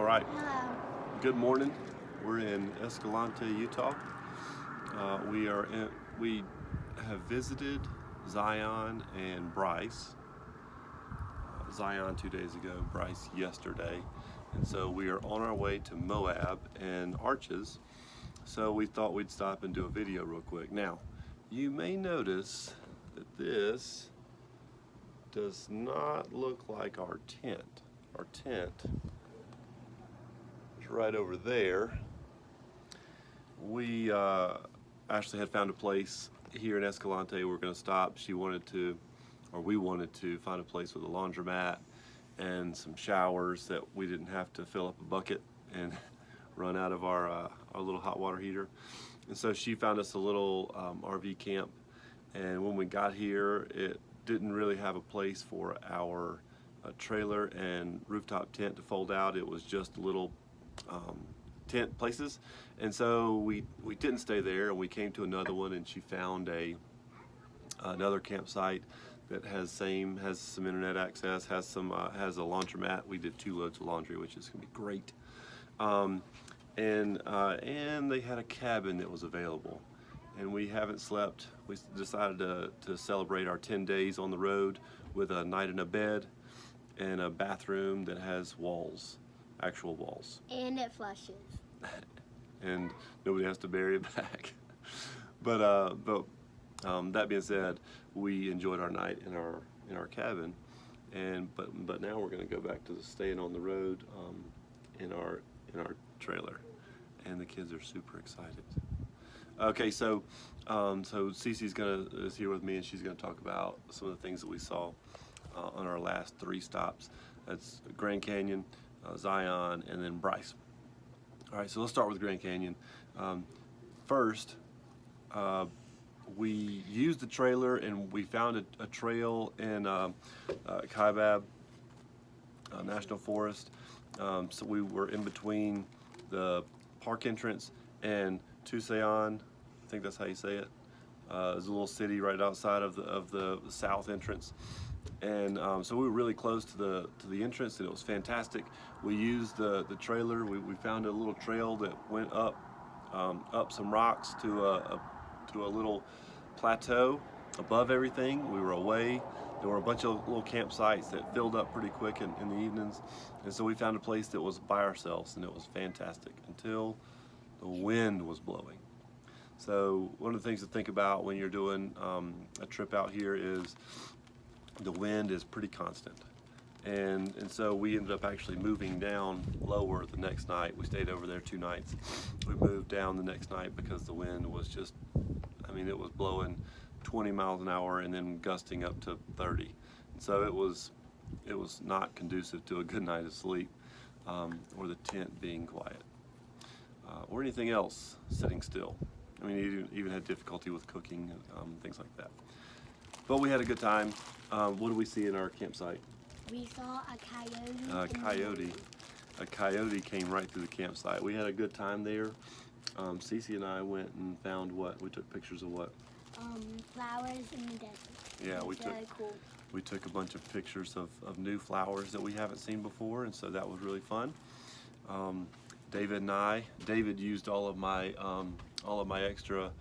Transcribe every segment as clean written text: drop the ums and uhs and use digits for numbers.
right. Hello. Good morning. We're in Escalante, Utah. We have visited Zion and Bryce. Zion 2 days ago, Bryce yesterday, and so we are on our way to Moab and Arches. So we thought we'd stop and do a video real quick. Now, you may notice that this does not look like our tent. Our tent is right over there. We actually had found a place here in Escalante. We're going to stop. We wanted to find a place with a laundromat and some showers that we didn't have to fill up a bucket and run out of our little hot water heater. And so she found us a little RV camp. And when we got here, it didn't really have a place for our trailer and rooftop tent to fold out. It was just little tent places, and so we didn't stay there, and we came to another one, and she found another campsite that has some internet access, has a laundromat. We did 2 loads of laundry, which is gonna be great. And they had a cabin that was available, and we haven't slept. We decided to celebrate our 10 days on the road with a night in a bed and a bathroom that has walls, actual walls. And it flushes. And nobody has to bury it back. But that being said, we enjoyed our night in our cabin, but now we're going to go back to staying on the road in our trailer, and the kids are super excited. Okay, so Cece's is here with me, and she's gonna talk about some of the things that we saw on our last 3 stops. That's Grand Canyon, Zion, and then Bryce. All right, so let's start with Grand Canyon. First, we used the trailer, and we found a trail in Kaibab National Forest. So we were in between the park entrance and Tusayan, I think that's how you say it. There's a little city right outside of the south entrance, and so we were really close to the entrance, and it was fantastic. We used the trailer. We found a little trail that went up some rocks to a little plateau above everything. We were away. There were a bunch of little campsites that filled up pretty quick in the evenings, and so we found a place that was by ourselves, and it was fantastic until the wind was blowing. So one of the things to think about when you're doing a trip out here is the wind is pretty constant, and so we ended up actually moving down lower the next night. We stayed over there 2 nights. We moved down the next night because the wind was just, I mean, it was blowing 20 miles an hour and then gusting up to 30. And so it was not conducive to a good night of sleep or the tent being quiet or anything else sitting still. I mean, you even had difficulty with cooking and things like that. But we had a good time. What did we see in our campsite? We saw a coyote. A coyote came right through the campsite. We had a good time there. Cece and I went and found what? We took pictures of what? Flowers in the desert. Yeah, Really cool. We took a bunch of pictures of new flowers that we haven't seen before, and so that was really fun. David used all of my extra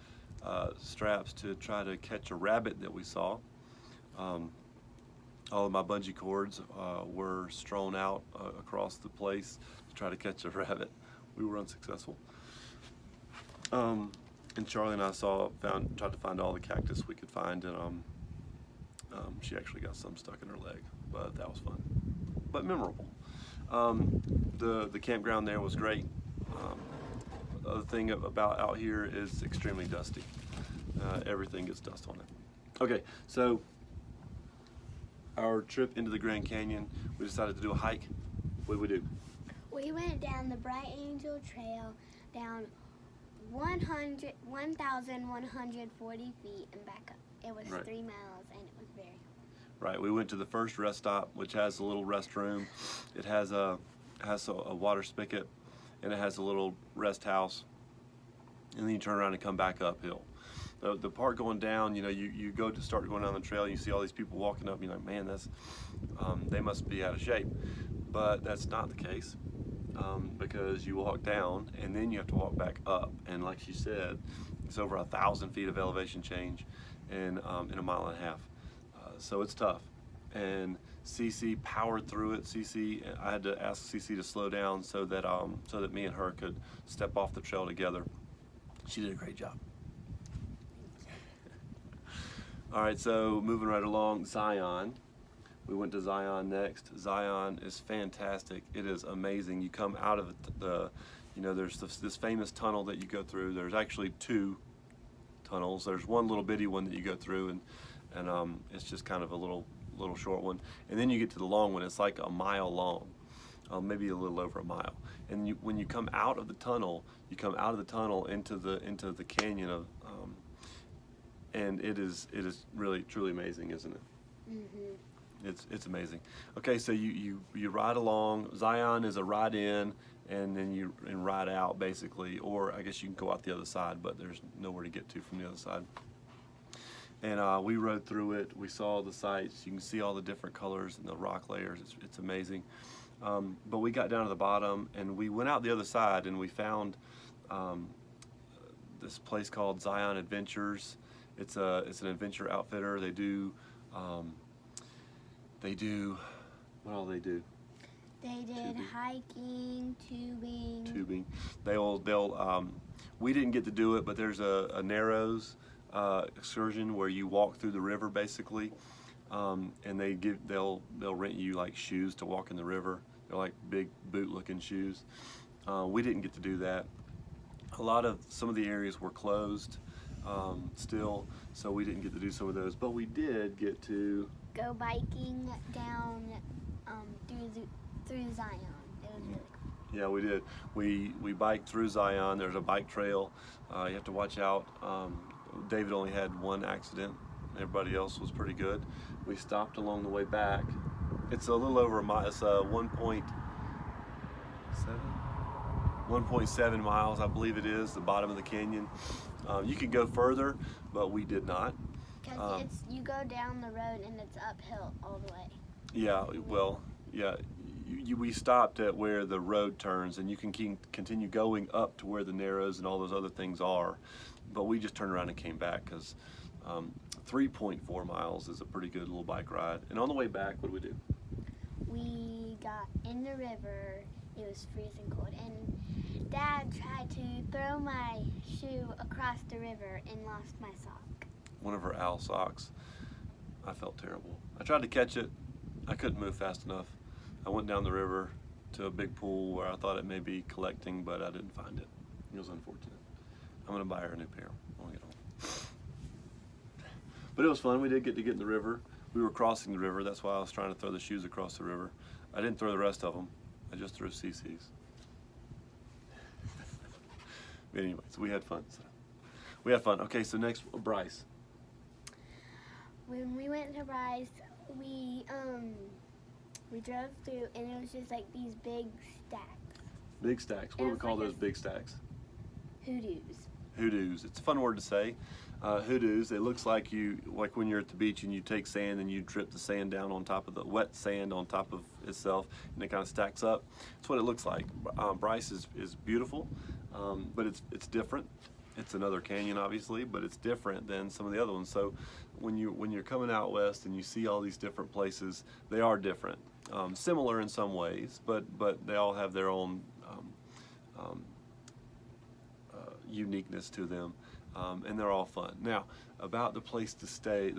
straps to try to catch a rabbit that we saw. All of my bungee cords were strewn out across the place to try to catch a rabbit. We were unsuccessful. And Charlie and I tried to find all the cactus we could find, and she actually got some stuck in her leg, but that was fun, but memorable. The campground there was great. The other thing about out here is extremely dusty. Everything gets dust on it. Okay, so our trip into the Grand Canyon, we decided to do a hike. What did we do? We went down the Bright Angel Trail, down 1,140 feet and back up. It was Right. 3 miles, and it was very Right, we went to the first rest stop, which has a little restroom. It has a water spigot, and it has a little rest house. And then you turn around and come back uphill. The part going down, you go to start going down the trail, and you see all these people walking up, and you're like, man, they must be out of shape. But that's not the case. because you walk down and then you have to walk back up. And like she said, it's over 1,000 feet of elevation change in a mile and a half. So it's tough. And Cece powered through it. I had to ask Cece to slow down so that me and her could step off the trail together. She did a great job. All right, so moving right along, Zion. We went to Zion next. Zion is fantastic. It is amazing. You come out of there's this famous tunnel that you go through. There's actually two tunnels. There's one little bitty one that you go through, and it's just kind of a little short one. And then you get to the long one. It's like a mile long, maybe a little over a mile. And when you come out of the tunnel, you come out of the tunnel into the canyon of, and it is really truly amazing, isn't it? Mm-hmm. It's amazing. Okay, so you ride along. Zion is a ride in, and then you ride out basically, or I guess you can go out the other side, but there's nowhere to get to from the other side. And we rode through it. We saw the sights. You can see all the different colors and the rock layers. It's amazing. But we got down to the bottom, and we went out the other side, and we found this place called Zion Adventures. It's an adventure outfitter. They do what all they do? They did hiking, tubing. They'll we didn't get to do it, but there's a Narrows excursion where you walk through the river basically, and they'll rent you like shoes to walk in the river. They're like big boot-looking shoes. We didn't get to do that. Some of the areas were closed still, so we didn't get to do some of those. But we did get to go biking down through Zion. It was really cool. Yeah, we did. We biked through Zion. There's a bike trail. You have to watch out. David only had one accident. Everybody else was pretty good. We stopped along the way back. It's a little over a mile. It's 1.7 miles, I believe it is, the bottom of the canyon. You could go further, but we did not. Because you go down the road and it's uphill all the way. Yeah, well, yeah. We stopped at where the road turns, and you can continue going up to where the Narrows and all those other things are. But we just turned around and came back because 3.4 miles is a pretty good little bike ride. And on the way back, what did we do? We got in the river. It was freezing cold, and Dad tried to throw my shoe across the river and lost my sock. One of her owl socks. I felt terrible. I tried to catch it. I couldn't move fast enough. I went down the river to a big pool where I thought it may be collecting, but I didn't find it. It was unfortunate. I'm gonna buy her a new pair when we get home. But it was fun. We did get in the river. We were crossing the river. That's why I was trying to throw the shoes across the river. I didn't throw the rest of them. I just threw CC's. Anyways, we had fun. Okay, so next, Bryce. When we went to Bryce, we drove through, and it was just like these big stacks. Big stacks. What do we call those big stacks? Hoodoos. Hoodoos. It's a fun word to say. Hoodoos. It looks like when you're at the beach and you take sand and you drip the sand down on top of the wet sand on top of itself, and it kind of stacks up. That's what it looks like. Bryce is beautiful, but it's different. It's another canyon, obviously, but it's different than some of the other ones. So when you're coming out west and you see all these different places, they are different. Similar in some ways, but they all have their own uniqueness to them, and they're all fun. Now, about the places to stay,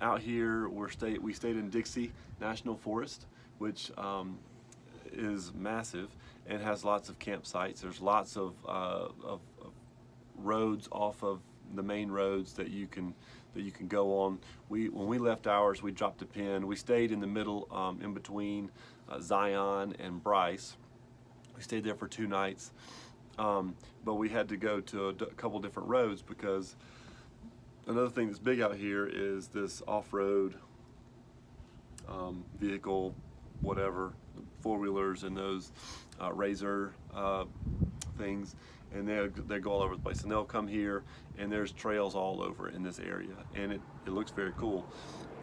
out here we stayed in Dixie National Forest, which is massive and has lots of campsites. There's lots of roads off of the main roads that you can go on. When we left ours, we dropped a pin. We stayed in the middle, in between Zion and Bryce. We stayed there for 2 nights, but we had to go to a couple different roads because another thing that's big out here is this off-road vehicle, whatever, 4-wheelers and those razor things, and they go all over the place, and they'll come here, and there's trails all over in this area, and it looks very cool,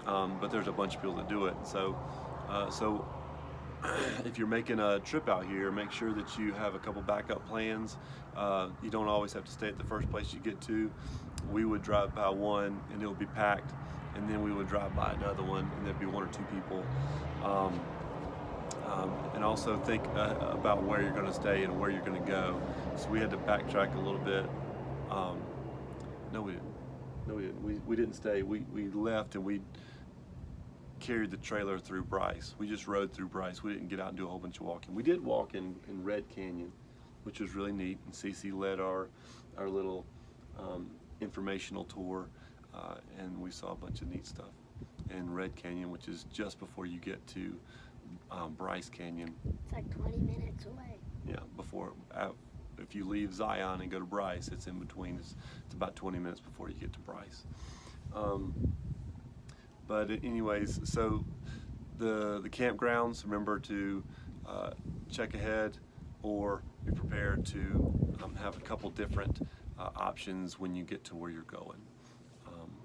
but there's a bunch of people that do it. So if you're making a trip out here, make sure that you have a couple backup plans. You don't always have to stay at the first place you get to. We would drive by one and it would be packed, and then we would drive by another one and there'd be one or two people. And also think about where you're going to stay and where you're going to go. So we had to backtrack a little bit. No, we didn't. No, we didn't. We didn't stay. We left and we carried the trailer through Bryce. We just rode through Bryce. We didn't get out and do a whole bunch of walking. We did walk in Red Canyon, which was really neat. And Cece led our little informational tour, and we saw a bunch of neat stuff in Red Canyon, which is just before you get to Bryce Canyon. It's like 20 minutes away. Yeah, if you leave Zion and go to Bryce, it's in between. It's about 20 minutes before you get to Bryce. But anyways, so the campgrounds, remember to check ahead or be prepared to have a couple different options when you get to where you're going.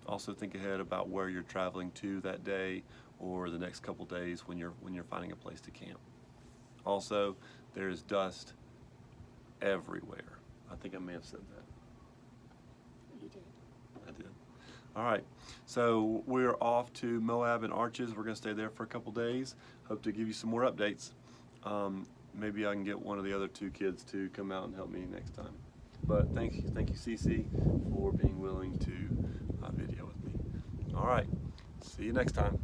Also think ahead about where you're traveling to that day or the next couple days when you're finding a place to camp. Also, there's dust everywhere. I think I may have said that. You did. I did. All right, so we're off to Moab and Arches. We're going to stay there for a couple days. Hope to give you some more updates. Maybe I can get one of the other two kids to come out and help me next time. But thank you, Cece, for being willing to video with me. All right, see you next time.